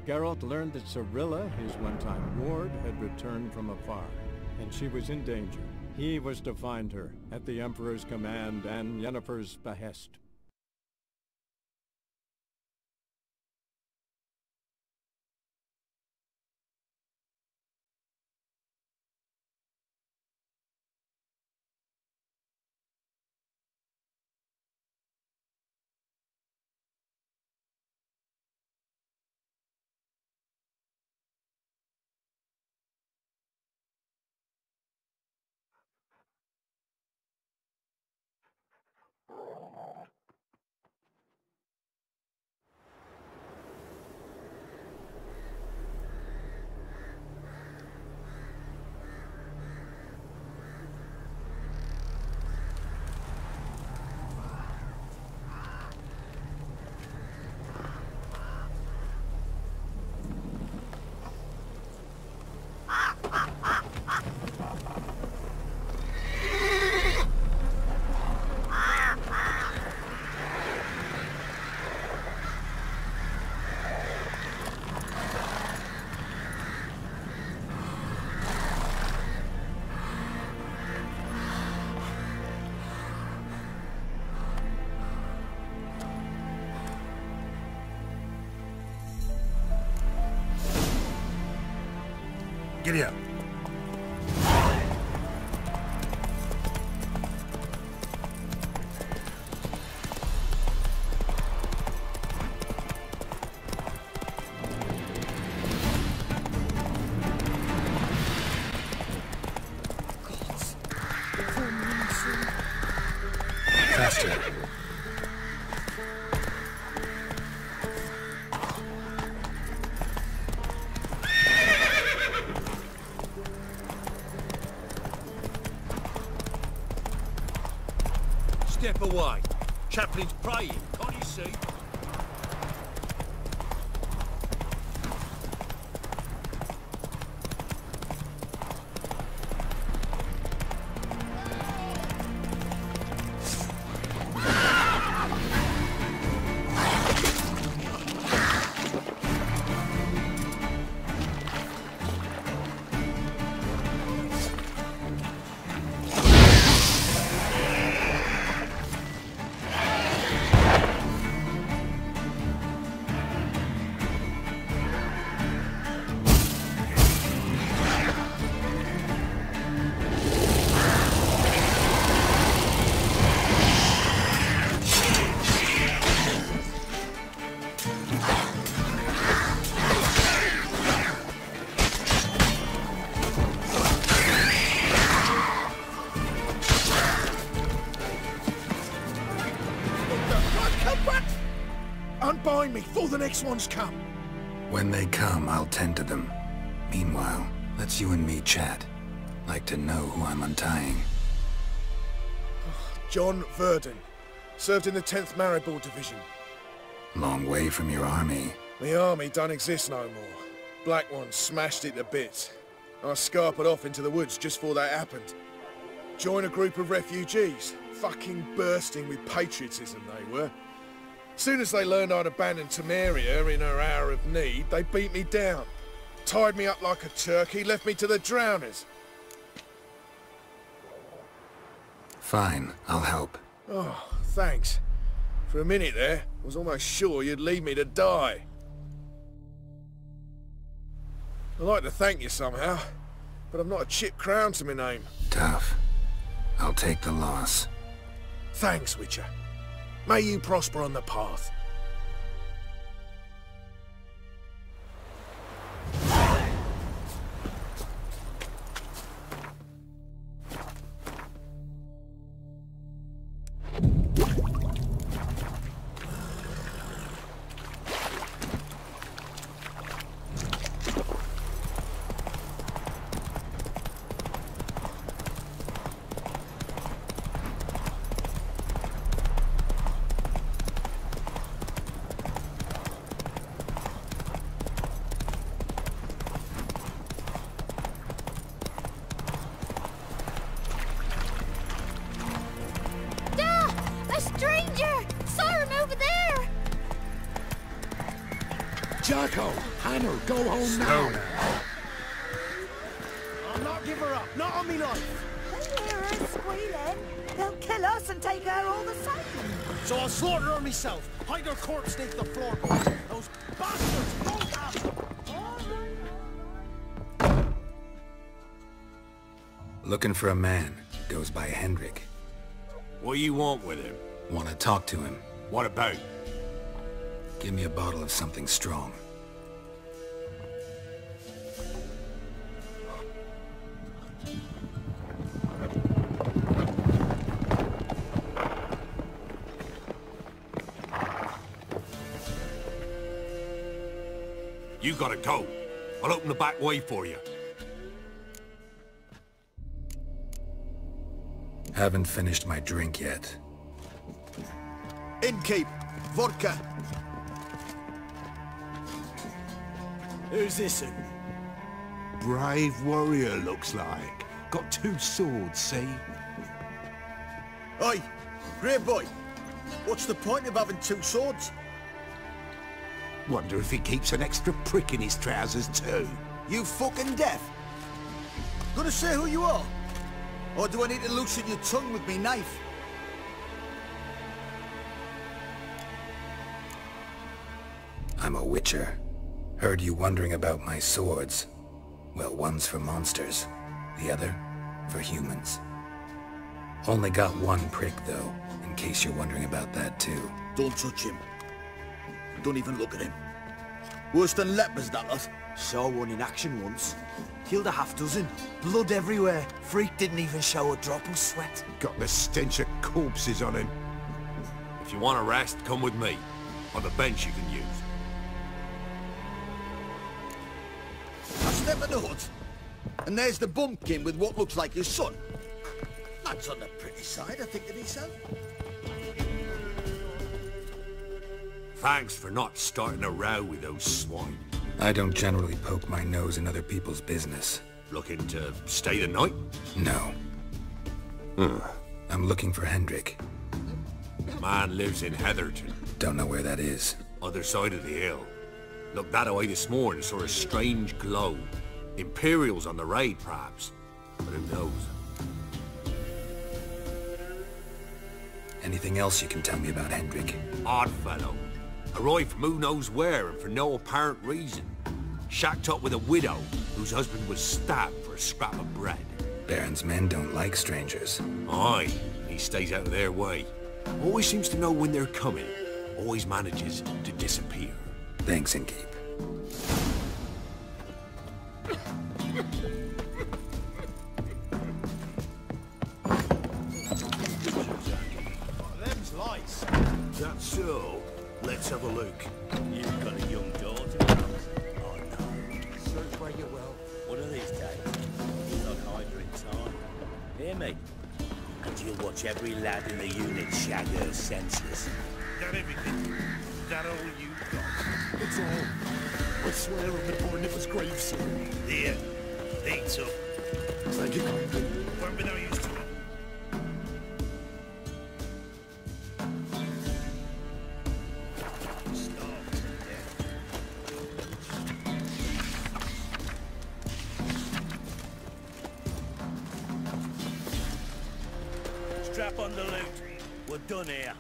Geralt learned that Cirilla, his one-time ward, had returned from afar, and she was in danger. He was to find her, at the Emperor's command and Yennefer's behest. Giddy up. Faster. Step away. Chaplain's praying, can't you see? Unbind me before the next ones come. When they come, I'll tend to them. Meanwhile, let's you and me chat. Like to know who I'm untying. John Verdon. Served in the 10th Maribor Division. Long way from your army. The army don't exist no more. Black Ones smashed it to bits. I scarpered off into the woods just before that happened. Joined a group of refugees. Fucking bursting with patriotism they were. Soon as they learned I'd abandoned Temeria in her hour of need, they beat me down. Tied me up like a turkey, left me to the drowners. Fine, I'll help. Oh, thanks. For a minute there, I was almost sure you'd leave me to die. I'd like to thank you somehow, but I've not a chip crown to my name. Tough. I'll take the loss. Thanks, Witcher. May you prosper on the path. Jacko, Hannah, go home now. I'll not give her up. Not on me life. They hear her squealing. They'll kill us and take her all the same. So I'll slaughter her myself. Hide her corpse beneath the floorboards. Those bastards won't have. Looking for a man. Goes by Hendrik. What do you want with him? Want to talk to him. What about? Give me a bottle of something strong. You gotta go. I'll open the back way for you. Haven't finished my drink yet. Innkeep, vodka. Who's this? Brave warrior, looks like. Got 2 swords, see? Oi, grey boy. What's the point of having 2 swords? Wonder if he keeps an extra prick in his trousers too. You fucking deaf? Gonna say who you are? Or do I need to loosen your tongue with me knife? I'm a witcher. Heard you wondering about my swords. Well, one's for monsters, the other for humans. Only got 1 prick, though, in case you're wondering about that, too. Don't touch him. Don't even look at him. Worse than lepers, that lot. Saw one in action once. Killed a half-dozen. Blood everywhere. Freak didn't even show a drop of sweat. Got the stench of corpses on him. If you want a rest, come with me. On the bench you can use. I step in the hut, and there's the bumpkin with what looks like his son. That's on the pretty side, I think, to himself. Thanks for not starting a row with those swine. I don't generally poke my nose in other people's business. Looking to stay the night? No. I'm looking for Hendrik. Man lives in Heatherton, Don't know where that is. other side of the hill. Looked that away this morning, saw a strange glow. Imperials on the raid, perhaps. But who knows? Anything else you can tell me about Hendrik? Odd fellow. Arrived from who knows where and for no apparent reason. Shacked up with a widow whose husband was stabbed for a scrap of bread. Baron's men don't like strangers. Aye, he stays out of their way. Always seems to know when they're coming. Always manages to disappear. Thanks, Innkeep. Them's lights. That's so. Let's have a look. You've got a young daughter. Oh no. Search where you will. One of these days, you'll not hide her in time. Hear me? And you'll watch every lad in the unit shag her senseless. Got everything. That all you got? It's all. I swear on the poor Nipper's grave, sir. Here. Eat up. Thank you kindly. Won't be no use to it. Strap on the loot. We're done here.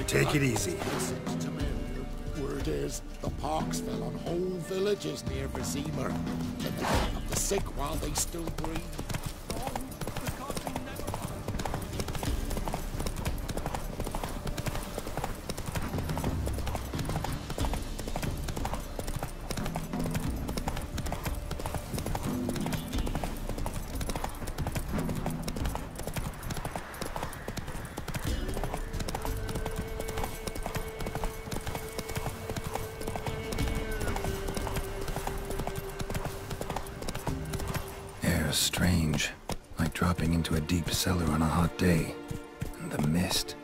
Take it easy. Word is, the pox fell on whole villages near Vizimir. And they pick up the sick while they still breathe. was strange, like dropping into a deep cellar on a hot day. And the mist.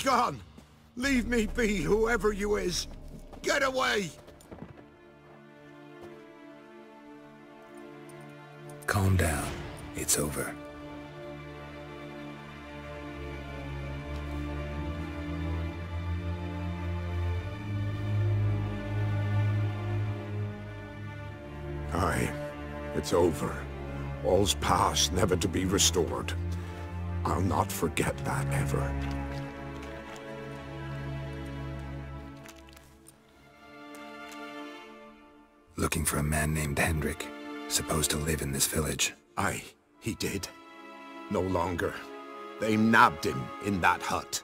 Gone! Leave me be, whoever you is! Get away! Calm down. It's over. Aye, it's over. All's past, never to be restored. I'll not forget that ever. Looking for a man named Hendrik, supposed to live in this village. Aye, he did. No longer. They nabbed him in that hut.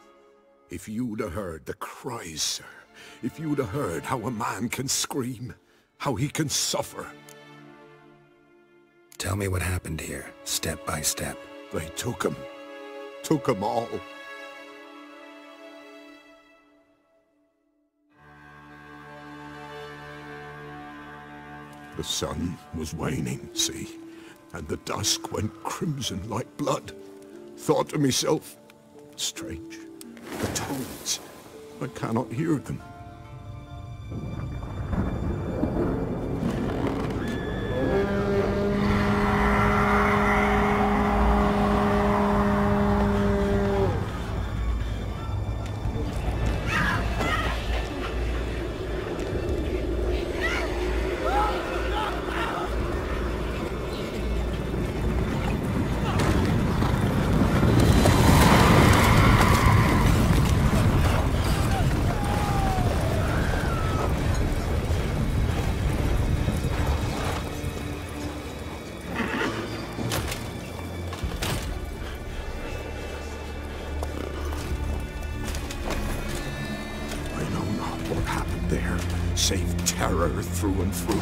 If you'd have heard the cries, sir. If you'd have heard how a man can scream. How he can suffer. Tell me what happened here, step by step. They took him. Took him all. The sun was waning, see? And the dusk went crimson like blood. Thought to myself, strange, the toads, I cannot hear them. Save terror through and through.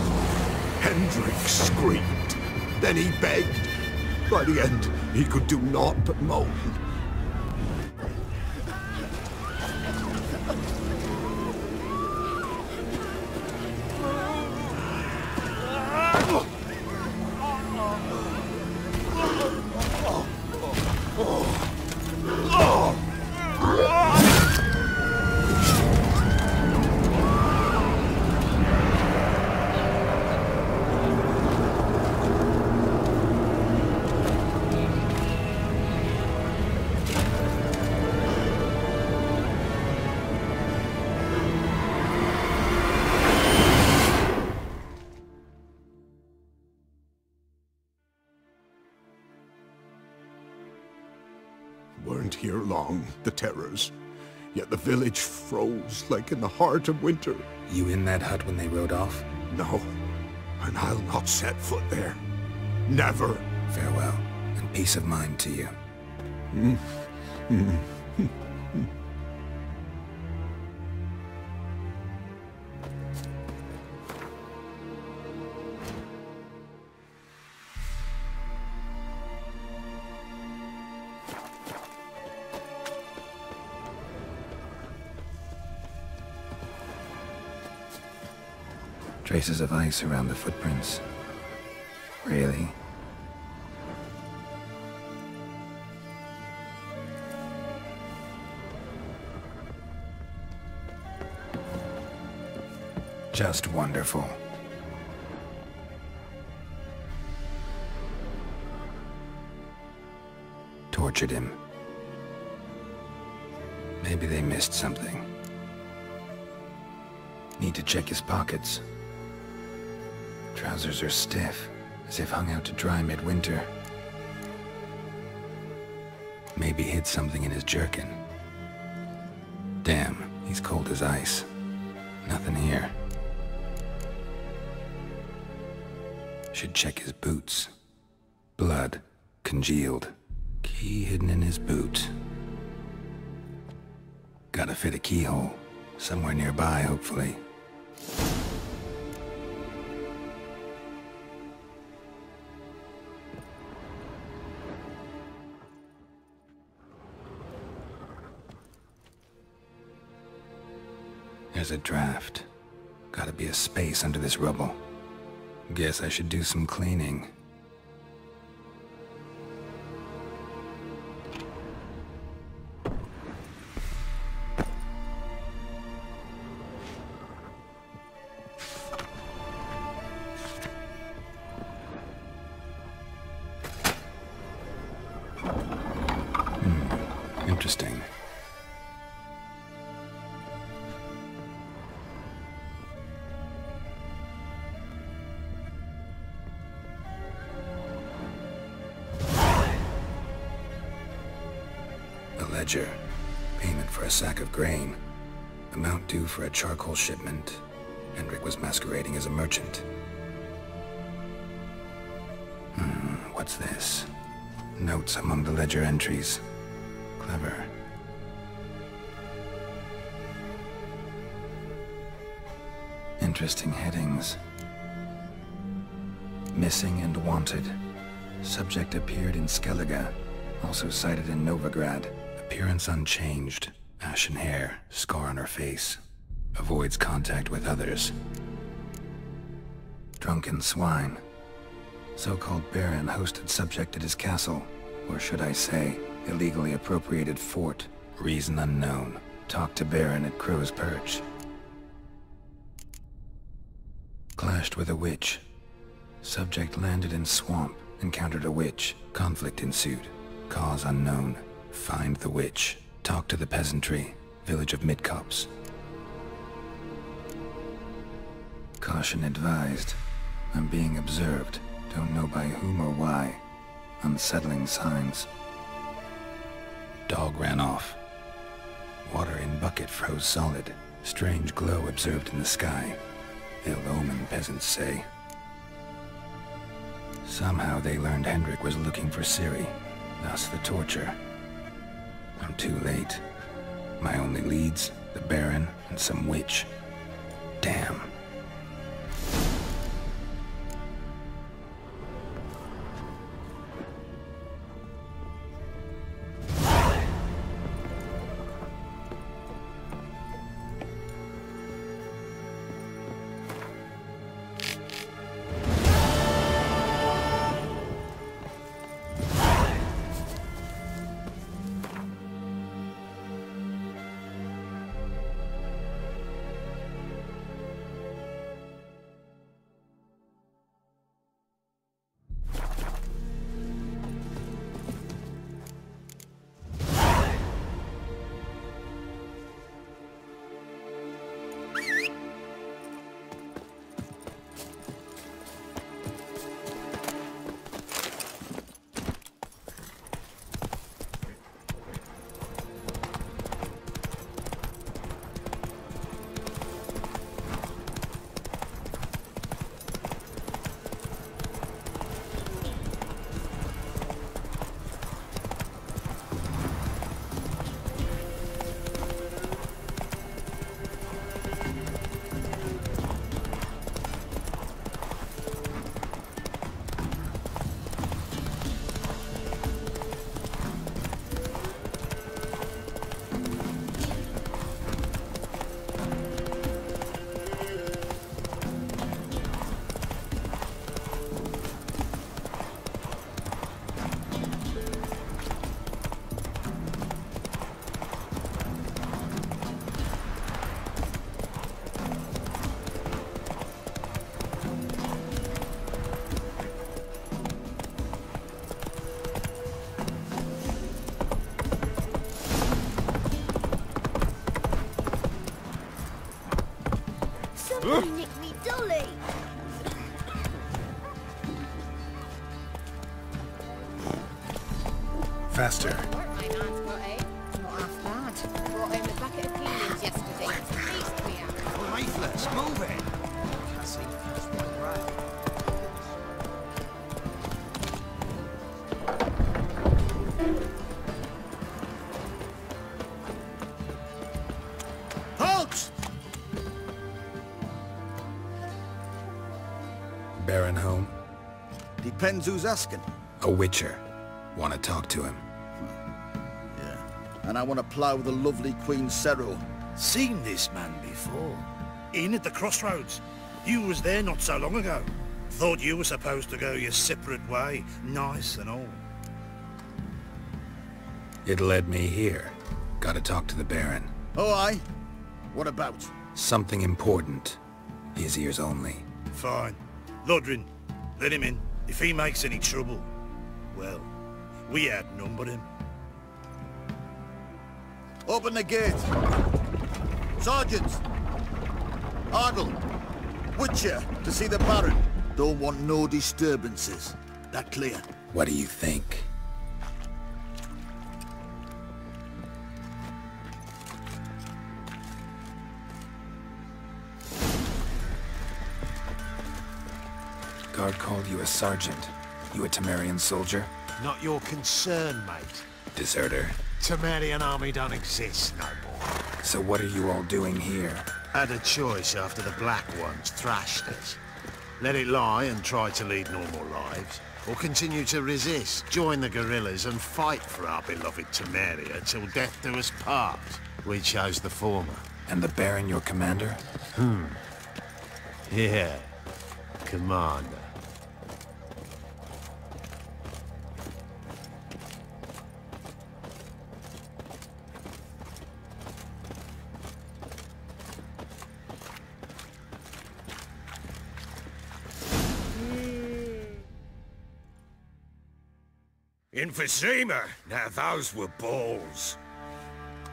Hendrik screamed. Then he begged. By the end, he could do naught but moan. Weren't here long, the terrors. Yet the village froze like in the heart of winter. You in that hut when they rode off? No, and I'll not set foot there. Never. Farewell, and peace of mind to you. Traces of ice around the footprints. Really? Just wonderful. Tortured him. Maybe they missed something. Need to check his pockets. Trousers are stiff, as if hung out to dry midwinter. Maybe hid something in his jerkin. Damn, he's cold as ice. Nothing here. Should check his boots. Blood, congealed. Key hidden in his boot. Gotta fit a keyhole. Somewhere nearby, hopefully. There's a draft. Gotta be a space under this rubble. Guess I should do some cleaning. Interesting. A ledger. Payment for a sack of grain. Amount due for a charcoal shipment. Hendrik was masquerading as a merchant. What's this? Notes among the ledger entries. Clever. Interesting headings. Missing and wanted. Subject appeared in Skellige. Also cited in Novigrad. Appearance unchanged. Ashen hair. Scar on her face. Avoids contact with others. Drunken swine. So-called Baron hosted subject at his castle. Or should I say, illegally appropriated fort. Reason unknown. Talked to Baron at Crow's Perch. Clashed with a witch. Subject landed in swamp. Encountered a witch. Conflict ensued. Cause unknown. Find the witch. Talk to the peasantry. Village of Midcopse. Caution advised. I'm being observed. Don't know by whom or why. Unsettling signs. Dog ran off. Water in bucket froze solid. Strange glow observed in the sky. Ill omen, peasants say. Somehow they learned Hendrik was looking for Ciri. Thus the torture. I'm too late. My only leads, the Baron and some witch. Damn. Somebody nicked me dolly! Faster. useless. Move it. Cassie, that's right, right. Halt! Baron home? Depends who's asking. A witcher. Want to talk to him. Yeah. And I want to plough the lovely Queen Cero. Seen this man before. In at the crossroads. You was there not so long ago. Thought you were supposed to go your separate way, nice and all. It led me here. Gotta talk to the Baron. Oh, aye? What about? Something important. His ears only. Fine. Lodrin, let him in. If he makes any trouble, well, we outnumber him. Open the gate. Sergeants! Ardle! Witcher, to see the Baron. Don't want no disturbances. That clear? What do you think? Guard called you a sergeant. You a Temerian soldier? Not your concern, mate. Deserter. Temerian army don't exist no more. So what are you all doing here? Had a choice after the Black Ones thrashed us. Let it lie and try to lead normal lives, or continue to resist, join the guerrillas and fight for our beloved Temeria till death do us part. We chose the former. And the Baron your commander? Yeah, commander. Emphysema. Now those were balls.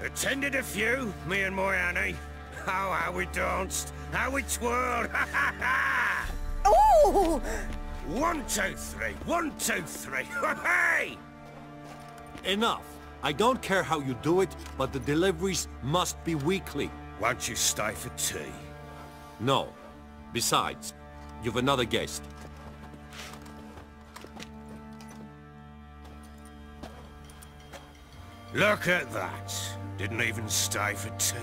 Attended a few, me and my Annie. Oh, how we danced, how we twirled, ha ha ha! Oh! 1, 2, 3, 1, 2, 3, hey! Enough. I don't care how you do it, but the deliveries must be weekly. Won't you stay for tea? No. Besides, you've another guest. Look at that. Didn't even stay for tea.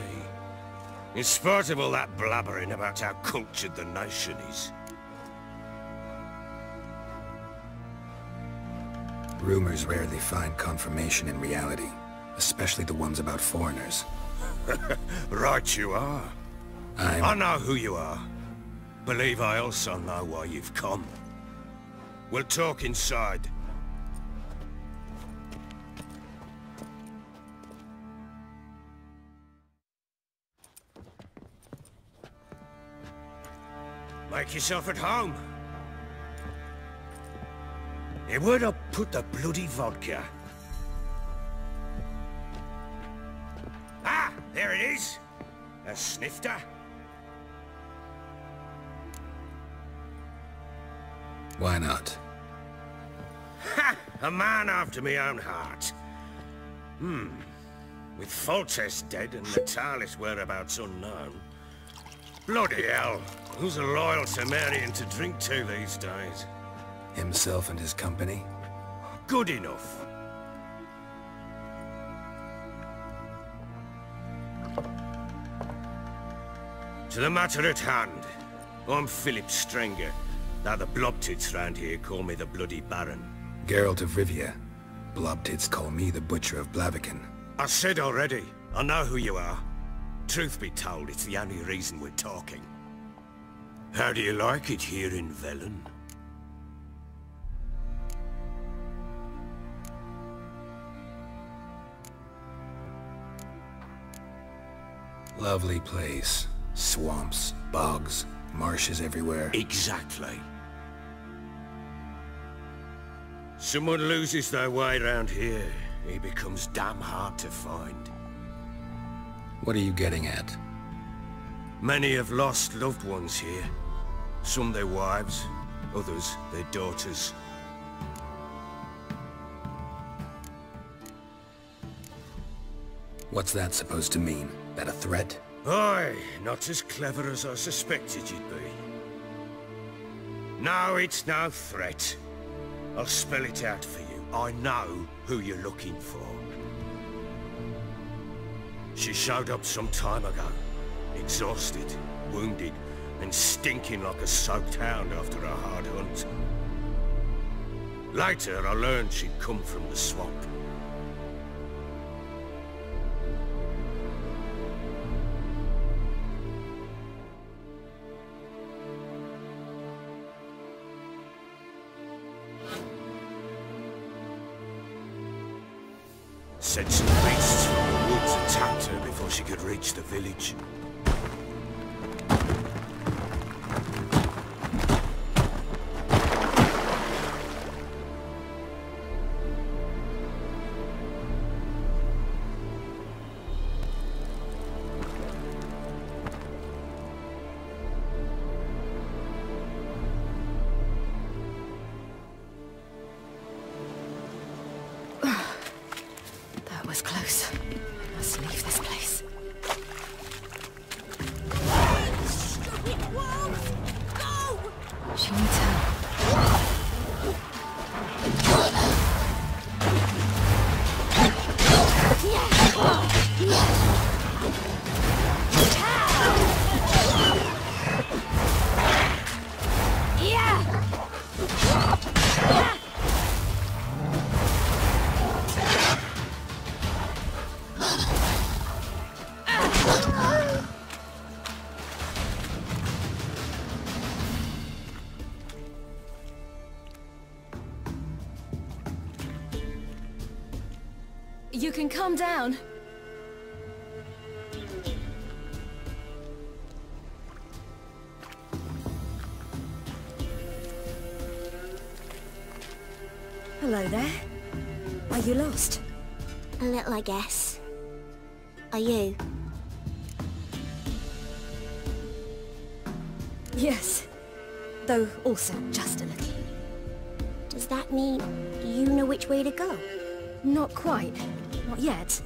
In spite of all that blabbering about how cultured the nation is. Rumors rarely find confirmation in reality, especially the ones about foreigners. Right you are. I know who you are. Believe I also know why you've come. We'll talk inside. Make yourself at home. Hey, where'd I put the bloody vodka? Ah, there it is. A snifter. Why not? Ha! A man after my own heart. With Foltest dead and Natalis whereabouts unknown. Bloody hell. Who's a loyal Temerian to drink to these days? Himself and his company? Good enough. To the matter at hand. I'm Philip Strenger. Now the Blobtits round here call me the Bloody Baron. Geralt of Rivia. Blobtits call me the Butcher of Blaviken. I said already, I know who you are. Truth be told, it's the only reason we're talking. How do you like it here in Velen? Lovely place. Swamps, bogs, marshes everywhere. Exactly. Someone loses their way around here, he becomes damn hard to find. What are you getting at? Many have lost loved ones here. Some their wives, others their daughters. What's that supposed to mean? That a threat? Aye, not as clever as I suspected you'd be. No, it's no threat. I'll spell it out for you. I know who you're looking for. She showed up some time ago. Exhausted, wounded, and stinking like a soaked hound after a hard hunt. Later, I learned she'd come from the swamp. Said some beasts from the woods attacked her before she could reach the village. Was close. I must leave this place. Stupid wolves! Go! She needs help. You can calm down. Hello there. Are you lost? A little, I guess. Are you? Yes. Though also just a little. Does that mean you know which way to go? Not quite. Not yet.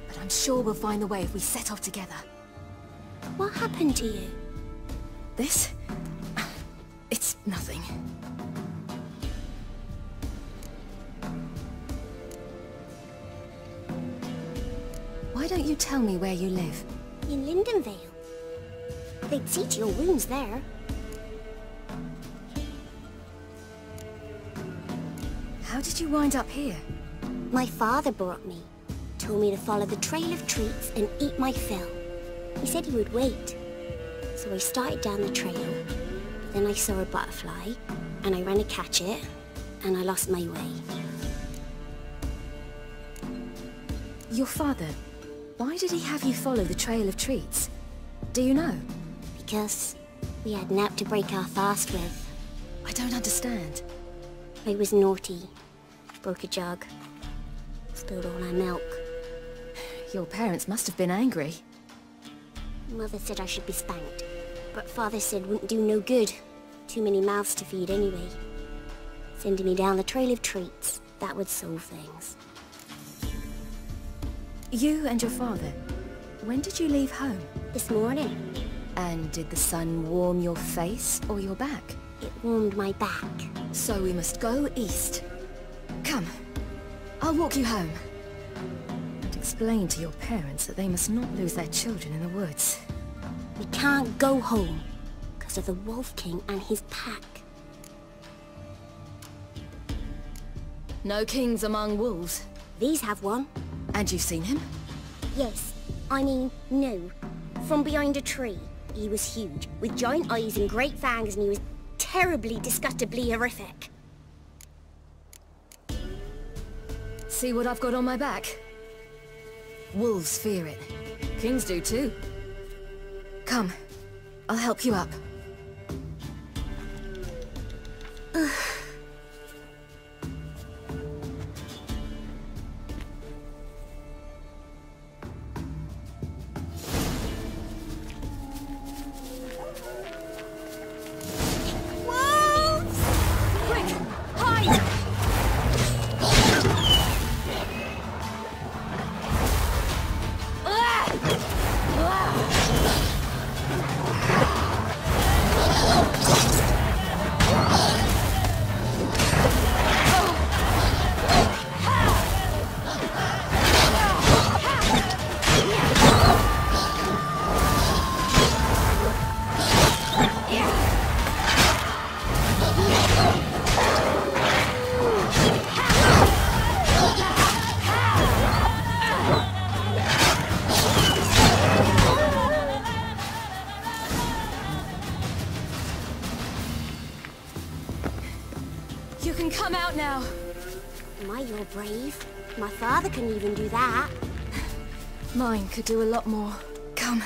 But I'm sure we'll find the way if we set off together. What happened to you? This? It's nothing. Why don't you tell me where you live? In Lindenvale. They'd see to your wounds there. How did you wind up here? My father brought me. Told me to follow the trail of treats and eat my fill. He said he would wait. So I started down the trail. Then I saw a butterfly, and I ran to catch it, and I lost my way. Your father, why did he have you follow the trail of treats? Do you know? Because we had nap to break our fast with. I don't understand. I was naughty. Broke a jug. Spilled all our milk. Your parents must have been angry. Mother said I should be spanked, but Father said wouldn't do no good. Too many mouths to feed anyway. Sending me down the trail of treats, that would solve things. You and your father, when did you leave home? This morning. And did the sun warm your face or your back? It warmed my back. So we must go east. Come, I'll walk you home. And explain to your parents that they must not lose their children in the woods. We can't go home, because of the Wolf King and his pack. No kings among wolves. These have one. And you've seen him? Yes. I mean, no. From behind a tree. He was huge, with giant eyes and great fangs, and he was terribly, disgustingly horrific. See what I've got on my back? Wolves fear it. Kings do too. Come, I'll help you up. You can come out now. My, you're brave. My father couldn't even do that. Mine could do a lot more. Come.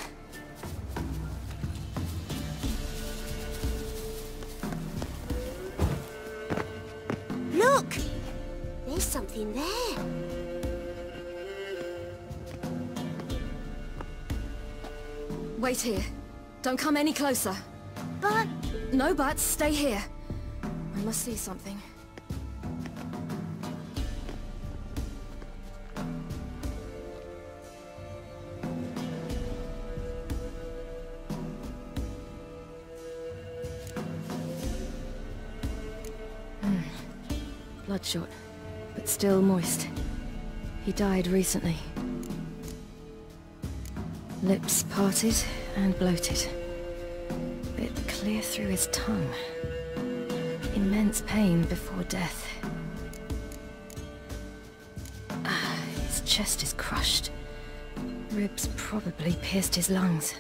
Look! There's something there. Wait here. Don't come any closer. But... No buts. Stay here. I must see something. Bloodshot, but still moist. He died recently. Lips parted and bloated. Bit clear through his tongue. Immense pain before death. His chest is crushed. Ribs probably pierced his lungs.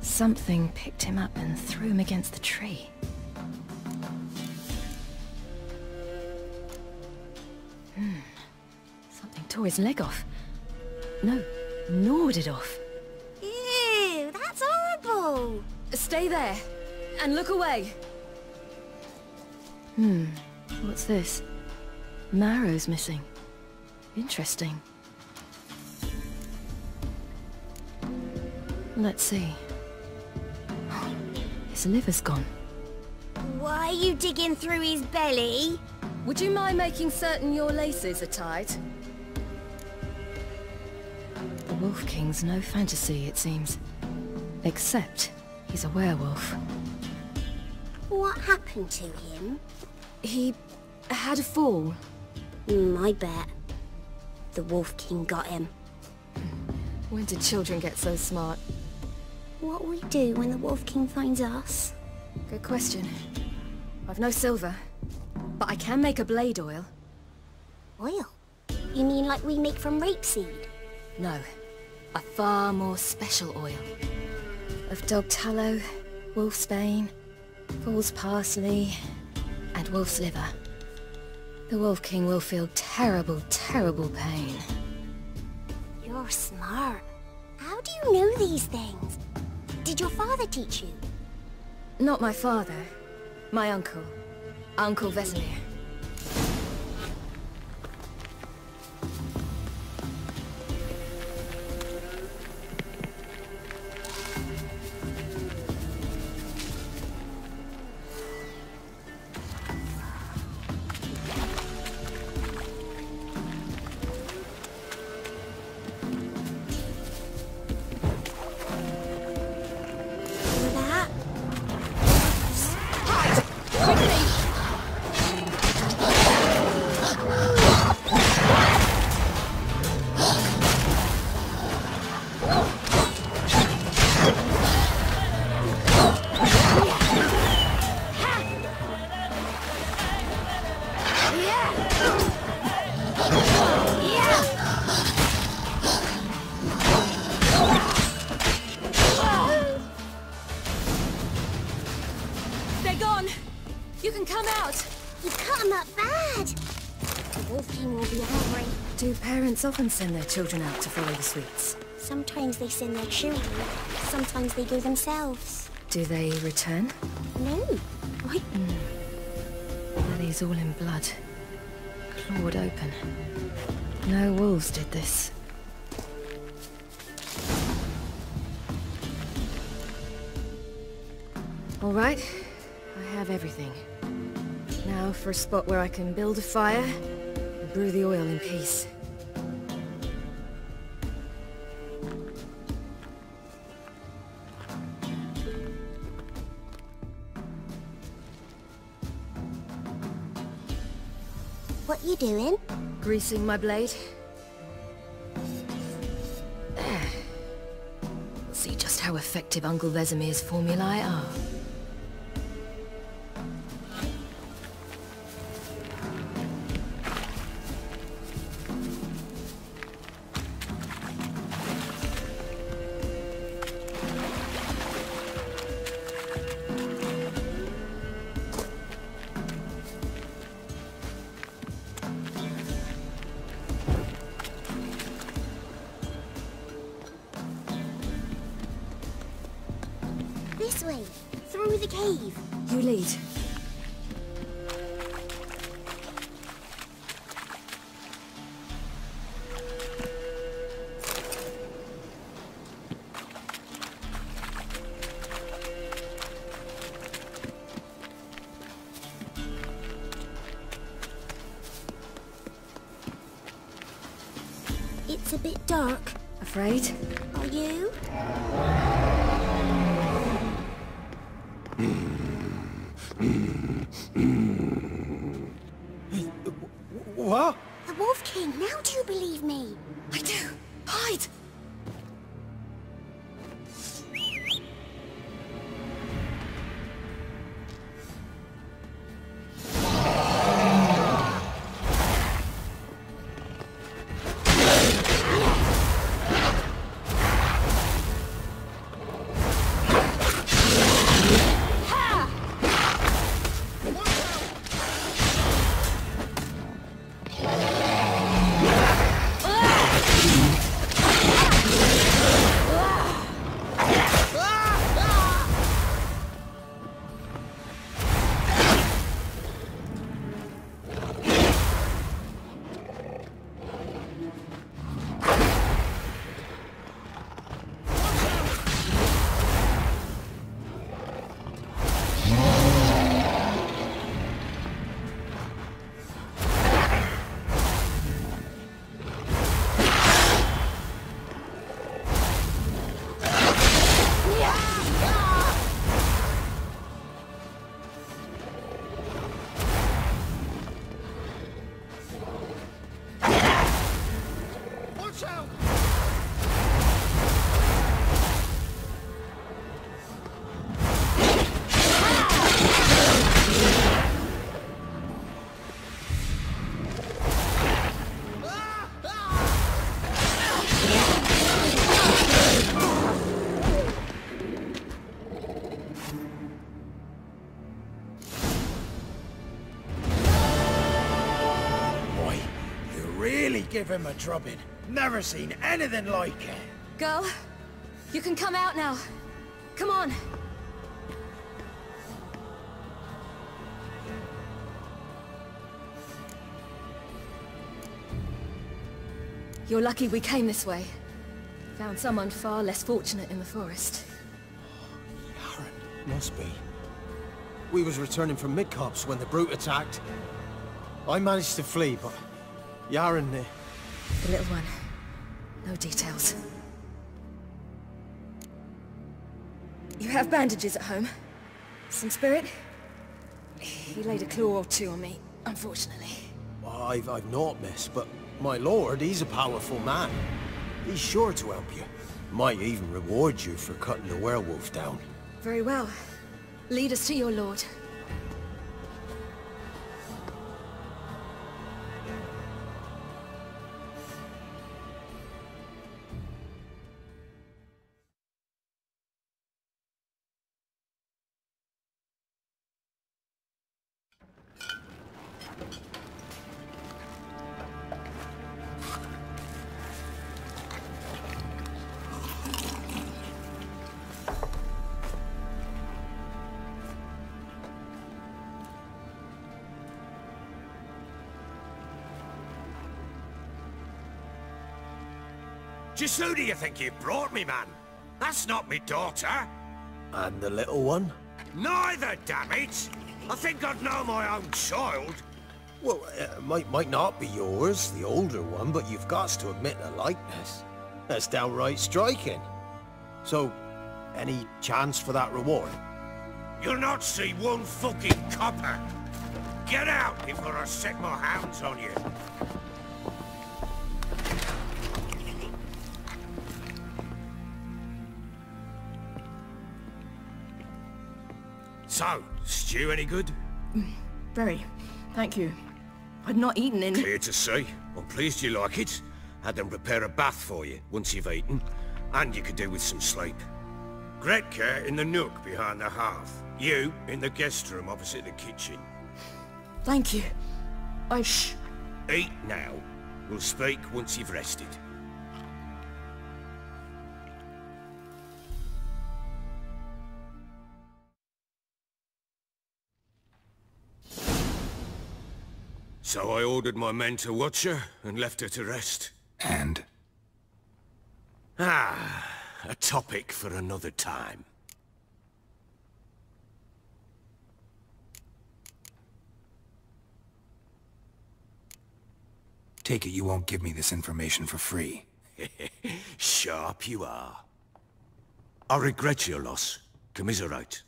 Something picked him up and threw him against the tree. Something tore his leg off. No, gnawed it off. Ew, that's horrible! Stay there, and look away. What's this? Marrow's missing. Interesting. Let's see. His liver's gone. Why are you digging through his belly? Would you mind making certain your laces are tied? The Wolf King's no fantasy, it seems. Except he's a werewolf. What happened to him? He had a fall. I bet. The Wolf King got him. When did children get so smart? What will we do when the Wolf King finds us? Good question. I've no silver, but I can make a blade oil. Oil? You mean like we make from rapeseed? No, a far more special oil. Of dog tallow, wolf's bane, fool's parsley, and wolf's liver. The Wolf King will feel terrible, terrible pain. You're smart. How do you know these things? Did your father teach you? Not my father. My uncle. Uncle Vesemir. You can come out! You've cut him up bad! The Wolf King will be angry. Do parents often send their children out to follow the sweets? Sometimes they send their children. Sometimes they go themselves. Do they return? No. Why? Bellies all in blood. Clawed open. No wolves did this. All right. I have everything. Now for a spot where I can build a fire and brew the oil in peace. What you doing? Greasing my blade. There. We'll see just how effective Uncle Vesemir's formulae are. This way, through the cave. You lead. It's a bit dark. Afraid? Are you? What? The Wolf King, now do you believe me? I do. Hide! Give him a drubbing. Never seen anything like it. Girl, you can come out now. Come on. You're lucky we came this way. Found someone far less fortunate in the forest. Yaren, must be. We was returning from Midcopse when the brute attacked. I managed to flee, but Yaren... The little one. No details. You have bandages at home? Some spirit? He laid a claw or two on me, unfortunately. I've naught, miss, but my lord, he's a powerful man. He's sure to help you. Might even reward you for cutting the werewolf down. Very well. Lead us to your lord. Just who do you think you brought me, man? That's not me daughter. And the little one? Neither, damn it! I think I'd know my own child. Well, might not be yours, the older one, but you've got to admit a likeness. That's downright striking. So, any chance for that reward? You'll not see one fucking copper. Get out before I set my hounds on you. So, stew any good? Very. Thank you. I'd not eaten in... Clear to see. I'm pleased you like it. Had them prepare a bath for you once you've eaten. And you could do with some sleep. Gretka in the nook behind the hearth. You in the guest room opposite the kitchen. Thank you. Shh. Eat now. We'll speak once you've rested. So I ordered my men to watch her and left her to rest. And? A topic for another time. Take it you won't give me this information for free. Sharp you are. I regret your loss. Commiserate.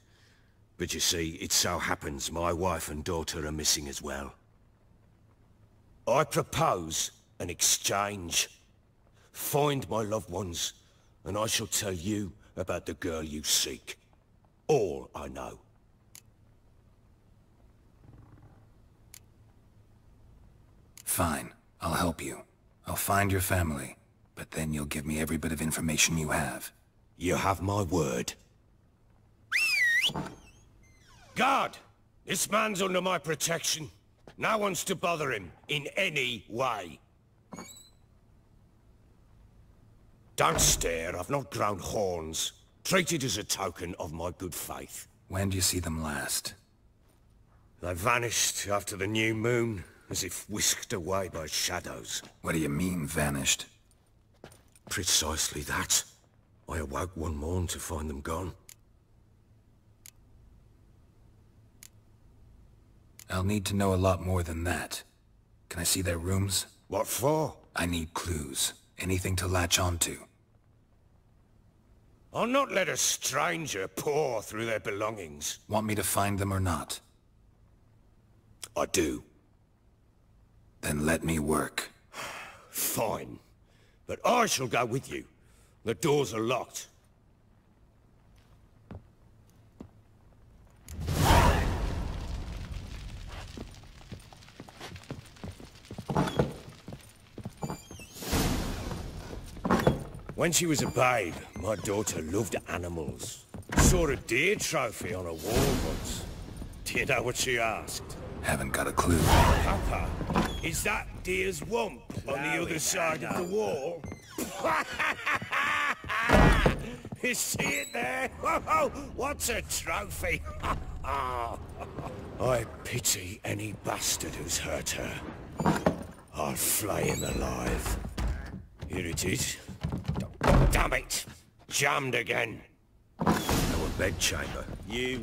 But you see, it so happens my wife and daughter are missing as well. I propose an exchange. Find my loved ones, and I shall tell you about the girl you seek. All I know. Fine. I'll help you. I'll find your family, but then you'll give me every bit of information you have. You have my word. Guard! This man's under my protection. No one's to bother him in any way. Don't stare, I've not grown horns. Treat it as a token of my good faith. When do you see them last? They vanished after the new moon, as if whisked away by shadows. What do you mean, vanished? Precisely that. I awoke one morn to find them gone. I'll need to know a lot more than that. Can I see their rooms? What for? I need clues. Anything to latch onto. I'll not let a stranger pore through their belongings. Want me to find them or not? I do. Then let me work. Fine. But I shall go with you. The doors are locked. When she was a babe, my daughter loved animals. Saw a deer trophy on a wall once. Do you know what she asked? Haven't got a clue. Papa, is that deer's wump on the other side of the wall? You see it there? Whoa, what's a trophy? I pity any bastard who's hurt her. I'll flay him alive. Here it is. Damn it! Jammed again. Our bedchamber.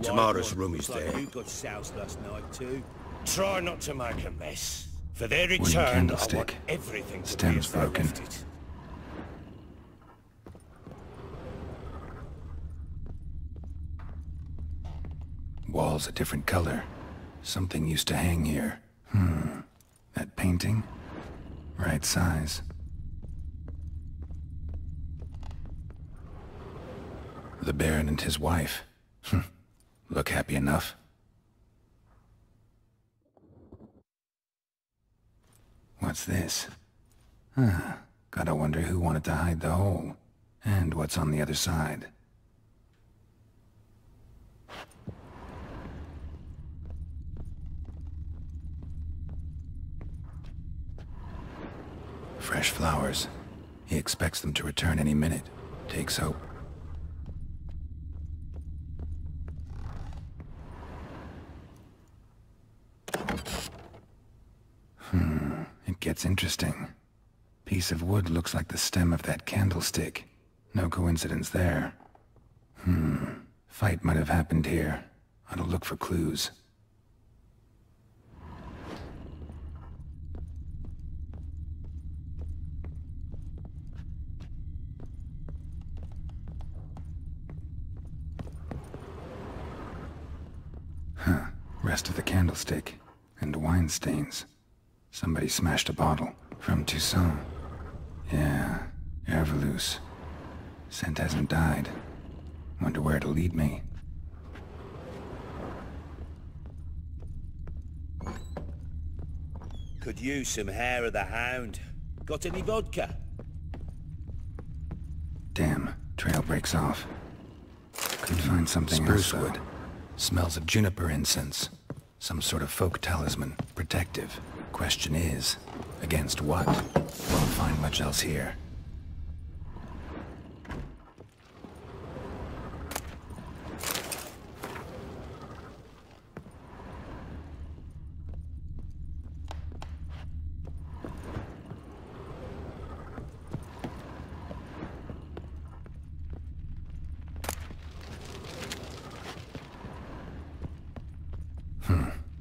Tamara's room is there. You got soused last night too. Try not to make a mess. For their return, I want everything to be as they left it. Walls a different color. Something used to hang here. That painting? Right size. The Baron and his wife. Look happy enough. What's this? Gotta wonder who wanted to hide the hole. And what's on the other side. Fresh flowers. He expects them to return any minute. Takes hope. It gets interesting. Piece of wood looks like the stem of that candlestick. No coincidence there. Fight might have happened here. I'll look for clues. Rest of the candlestick. And wine stains. Somebody smashed a bottle. From Toussaint. Yeah, Herveloos. Scent hasn't died. Wonder where it'll lead me. Could use some hair of the hound. Got any vodka? Damn, trail breaks off. Could find something else. Spruce wood. Smells of juniper incense. Some sort of folk talisman. Protective. Question is, against what? Won't find much else here.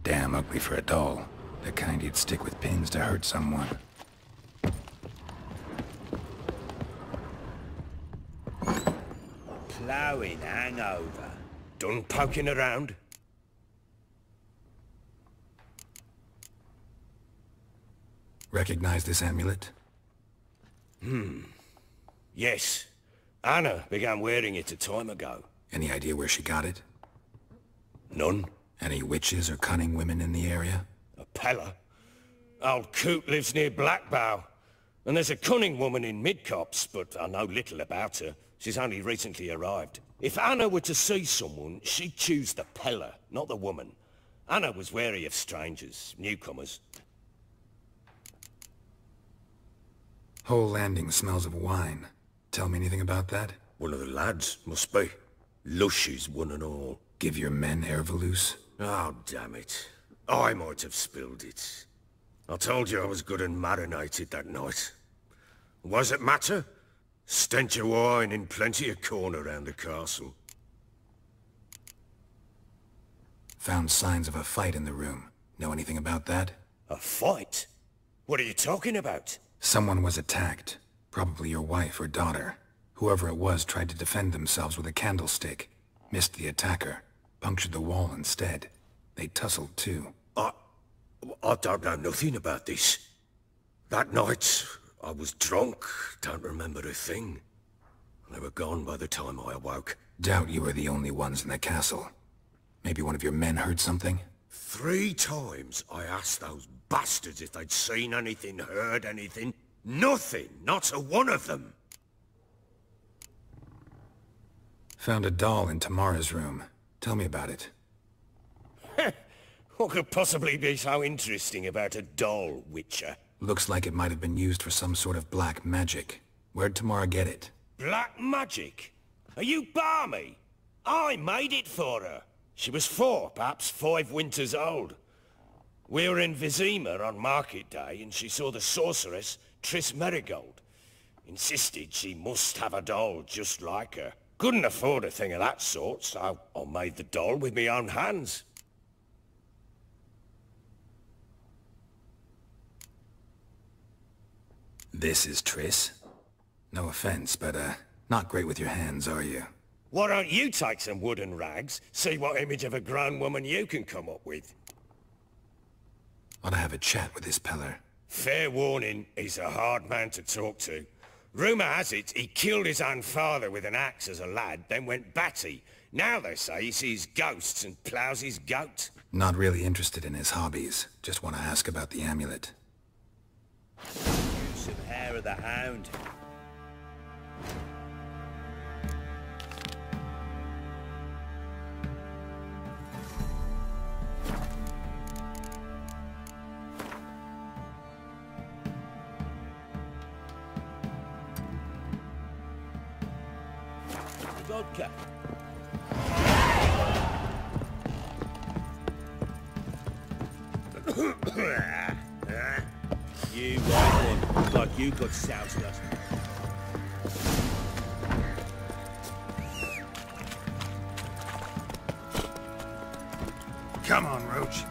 Damn ugly for a doll. The kind you'd stick with pins to hurt someone. Ploughing hangover. Done poking around? Recognize this amulet? Yes. Anna began wearing it a time ago. Any idea where she got it? None. Any witches or cunning women in the area? A Pella. Old Coot lives near Blackbow. And there's a cunning woman in Midcopse, but I know little about her. She's only recently arrived. If Anna were to see someone, she'd choose the Pella, not the woman. Anna was wary of strangers, newcomers. Whole landing smells of wine. Tell me anything about that? One of the lads, must be. Lushes, one and all. Give your men Ervelus? Oh, damn it. I might have spilled it. I told you I was good and marinated that night. What does it matter? Stench of wine in plenty of corn around the castle. Found signs of a fight in the room. Know anything about that? A fight? What are you talking about? Someone was attacked. Probably your wife or daughter. Whoever it was tried to defend themselves with a candlestick. Missed the attacker. Punctured the wall instead. They tussled too. I don't know nothing about this. That night, I was drunk. Don't remember a thing. They were gone by the time I awoke. Doubt you were the only ones in the castle. Maybe one of your men heard something? 3 times I asked those bastards if they'd seen anything, heard anything. Nothing! Not a one of them! Found a doll in Tamara's room. Tell me about it. What could possibly be so interesting about a doll, Witcher? Looks like it might have been used for some sort of black magic. Where'd Tamara get it? Black magic? Are you balmy? I made it for her. She was 4, perhaps 5 winters old. We were in Vizima on market day and she saw the sorceress, Triss Merigold. Insisted she must have a doll just like her. Couldn't afford a thing of that sort, so I made the doll with my own hands. This is Triss? No offense, but, not great with your hands, are you? Why don't you take some wooden rags, see what image of a grown woman you can come up with? Ought to have a chat with this Peller. Fair warning, he's a hard man to talk to. Rumour has it he killed his own father with an axe as a lad, then went batty. Now they say he sees ghosts and ploughs his goat. Not really interested in his hobbies. Just want to ask about the amulet. Use some hair of the hound. Vodka. You white one, like you got soused us. Come on, Roach.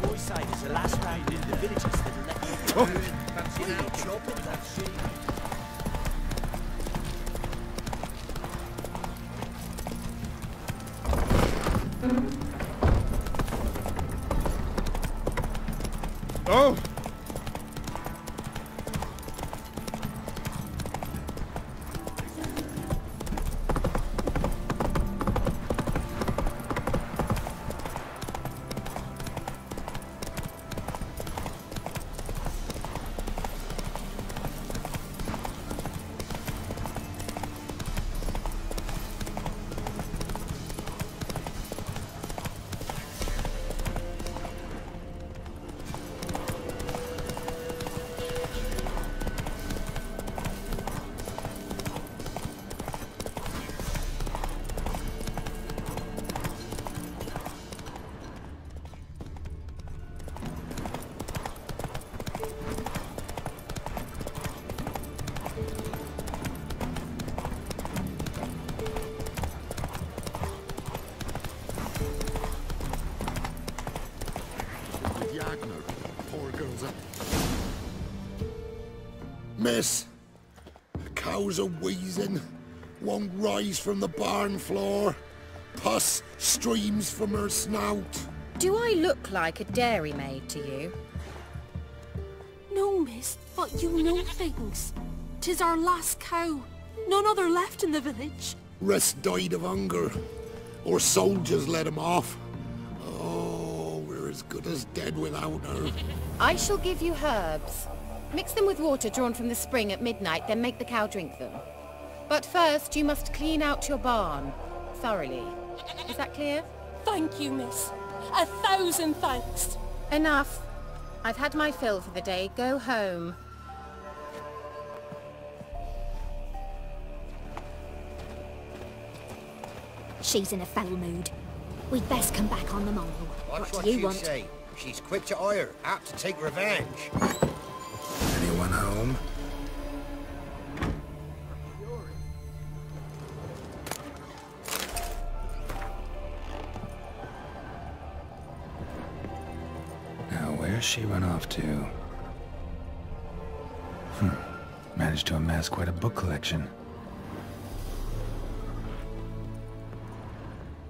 Boys say there's a last round in the villages that'll let you go. Fancy an out chop in that sheep. Oh! miss. The cows are wheezing, won't rise from the barn floor. Pus streams from her snout. Do I look like a dairymaid to you? No, miss, but you know things. 'Tis our last cow. None other left in the village. Rest died of hunger. Or soldiers let him off. Oh, we're as good as dead without her. I shall give you herbs. Mix them with water drawn from the spring at midnight, then make the cow drink them. But first, you must clean out your barn. Thoroughly. Is that clear? Thank you, miss. 1,000 thanks. Enough. I've had my fill for the day. Go home. She's in a foul mood. We'd best come back on the morrow. Watch What do you want? say. She's quick to ire, apt to take revenge. Anyone home? Now, where's she run off to? Managed to amass quite a book collection.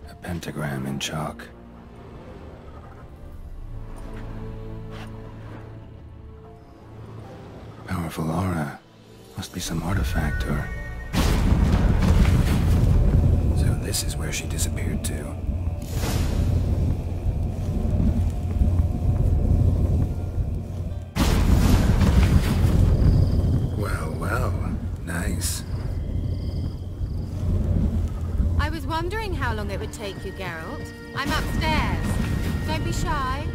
A pentagram in chalk. Powerful aura. Must be some artifact or... So this is where she disappeared to. Well, nice. I was wondering how long it would take you, Geralt. I'm upstairs. Don't be shy.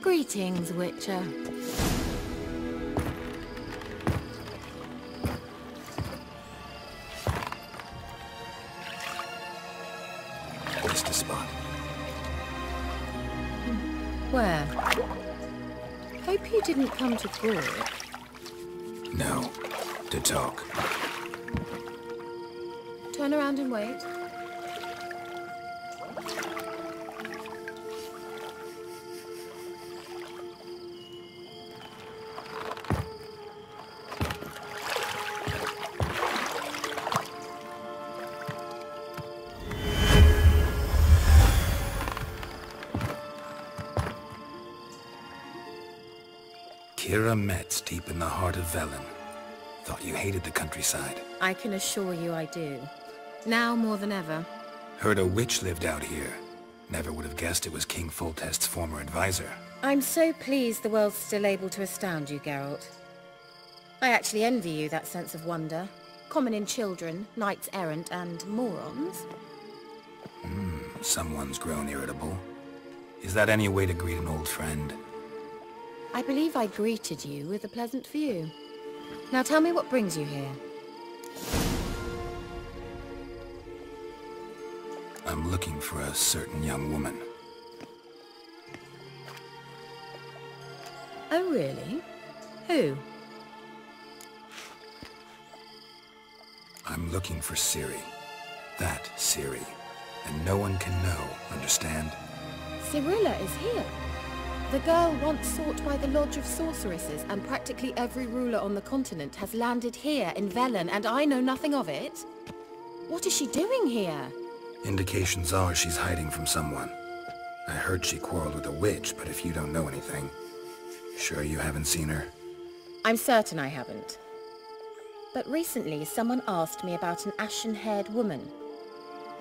Greetings, Witcher. Missed a spot. Where? Hope you didn't come to Gork. No, to talk. Turn around and wait. Kira Metz, deep in the heart of Velen. Thought you hated the countryside. I can assure you I do. Now more than ever. Heard a witch lived out here. Never would have guessed it was King Foltest's former advisor. I'm so pleased the world's still able to astound you, Geralt. I actually envy you that sense of wonder. Common in children, knights errant, and morons. Someone's grown irritable. Is that any way to greet an old friend? I believe I greeted you with a pleasant view. Now tell me what brings you here. I'm looking for a certain young woman. Oh, really? Who? I'm looking for Ciri. That Ciri. And no one can know, understand? Cirilla is here. The girl once sought by the Lodge of Sorceresses, and practically every ruler on the continent has landed here in Velen, and I know nothing of it. What is she doing here? Indications are she's hiding from someone. I heard she quarreled with a witch, but if you don't know anything, sure you haven't seen her? I'm certain I haven't. But recently someone asked me about an ashen-haired woman.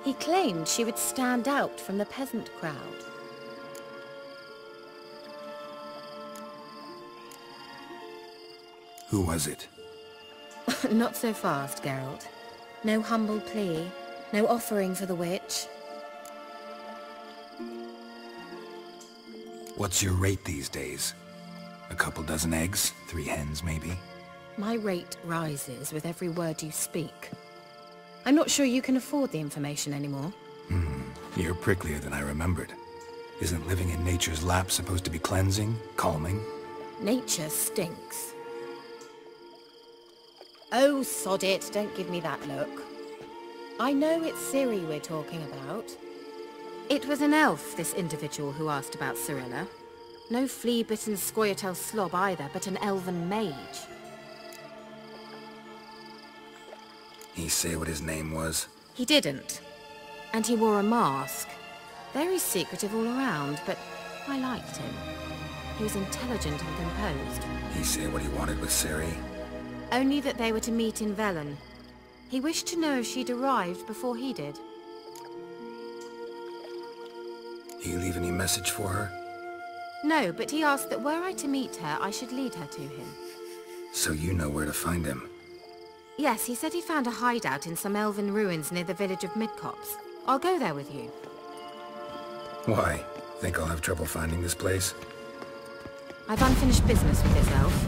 He claimed she would stand out from the peasant crowd. Who was it? Not so fast, Geralt. No humble plea, no offering for the witch. What's your rate these days? A couple dozen eggs? 3 hens, maybe? My rate rises with every word you speak. I'm not sure you can afford the information anymore. You're pricklier than I remembered. Isn't living in nature's lap supposed to be cleansing, calming? Nature stinks. Oh, sod it. Don't give me that look. I know it's Ciri we're talking about. It was an elf, this individual who asked about Cirilla. No flea-bitten Scoia'tael slob either, but an elven mage. He say what his name was? He didn't. And he wore a mask. Very secretive all around, but I liked him. He was intelligent and composed. He say what he wanted with Ciri? Only that they were to meet in Velen. He wished to know if she'd arrived before he did. He leave any message for her? No, but he asked that were I to meet her, I should lead her to him. So you know where to find him? Yes, he said he found a hideout in some elven ruins near the village of Midcopse. I'll go there with you. Why? Think I'll have trouble finding this place? I've unfinished business with this elf.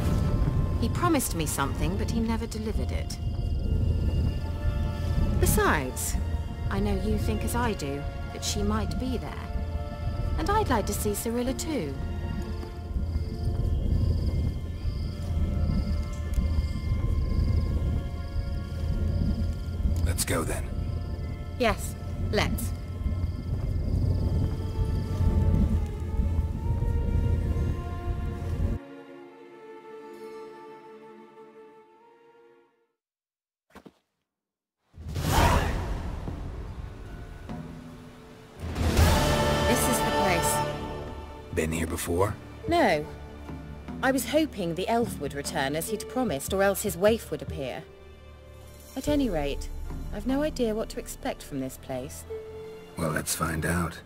He promised me something, but he never delivered it. Besides, I know you think as I do, that she might be there. And I'd like to see Cirilla too. Let's go then. Yes, let's. Been here before? No. I was hoping the elf would return as he'd promised, or else his waif would appear. At any rate, I've no idea what to expect from this place. Well, let's find out.